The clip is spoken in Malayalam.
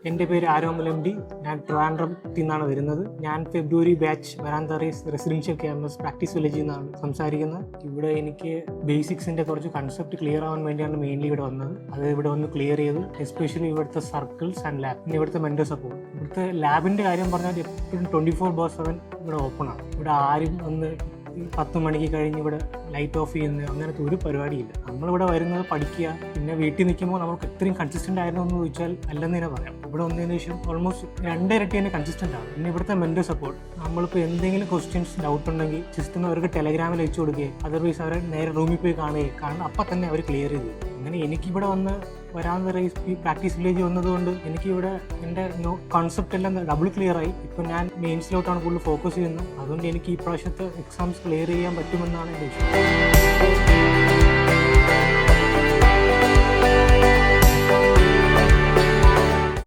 എൻ്റെ പേര് ആരോമൽ എം ഡി. ഞാൻ ട്രിവാൻഡ്രത്തിൽ നിന്നാണ് വരുന്നത്. ഞാൻ ഫെബ്രുവരി ബാച്ച് വരാന്തറീസ് റെസിഡൻഷ്യൽ ക്യാമ്പസ് പ്രാക്ടീസ് വില്ലേജിൽ നിന്നാണ് സംസാരിക്കുന്നത്. ഇവിടെ എനിക്ക് ബേസിക്സിൻ്റെ കുറച്ച് കൺസെപ്റ്റ് ക്ലിയർ ആവാൻ വേണ്ടിയാണ് മെയിൻലി ഇവിടെ വന്നത്. അത് ഇവിടെ ഒന്ന് ക്ലിയർ ചെയ്തു. എസ്പെഷ്യലി ഇവിടുത്തെ സർക്കിൾസ് ആൻഡ് ലാബ്, പിന്നെ ഇവിടുത്തെ മെൻറ്റർ സപ്പോർട്ട്. ഇവിടുത്തെ ലാബിൻ്റെ കാര്യം പറഞ്ഞാൽ എപ്പോഴും 24/7 ഇവിടെ ഓപ്പണാണ്. ഇവിടെ ആരും ഒന്ന് 10 മണിക്ക് കഴിഞ്ഞ് ഇവിടെ ലൈറ്റ് ഓഫ് ചെയ്യുന്നത് അങ്ങനത്തെ ഒരു പരിപാടിയില്ല. നമ്മളിവിടെ വരുന്നത് പഠിക്കുക, പിന്നെ വീട്ടിൽ നിൽക്കുമ്പോൾ നമുക്ക് ഇത്രയും കൺസിസ്റ്റൻ്റ് ആയിരുന്നു എന്ന് ചോദിച്ചാൽ അല്ലെന്ന് തന്നെ പറയാം. ഇവിടെ വന്നതിന് ശേഷം ഓൾമോസ്റ്റ് 2 ഇരട്ടി തന്നെ കൺസിസ്റ്റൻ്റ് ആണ്. പിന്നെ ഇവിടുത്തെ മെൻറ്റർ സപ്പോർട്ട്, നമ്മളിപ്പോൾ എന്തെങ്കിലും ക്വസ്റ്റ്യൻസ് ഡൗട്ട് ഉണ്ടെങ്കിൽ സിസ്റ്റം അവർക്ക് ടെലഗ്രാമിൽ അയച്ചു കൊടുക്കുകയും അതർവൈസ് അവരെ നേരെ റൂമിൽ പോയി കാണുകയും കാരണം അപ്പം തന്നെ അവർ ക്ലിയർ ചെയ്തു. അങ്ങനെ എനിക്കിവിടെ വന്ന് വരാന്തറീസ് ഈ പ്രാക്ടീസ് വില്ലേജ് വന്നതുകൊണ്ട് എനിക്കിവിടെ എൻ്റെ കോൺസെപ്റ്റ് എല്ലാം ഡബിൾ ക്ലിയർ ആയി. ഇപ്പം ഞാൻ മെയിൻസിലോട്ടാണ് കൂടുതൽ ഫോക്കസ് ചെയ്യുന്നത്. അതുകൊണ്ട് എനിക്ക് ഈ പ്രാവശ്യത്തെ എക്സാംസ് ക്ലിയർ ചെയ്യാൻ പറ്റുമെന്നാണ് എൻ്റെ വിശ്വാസം.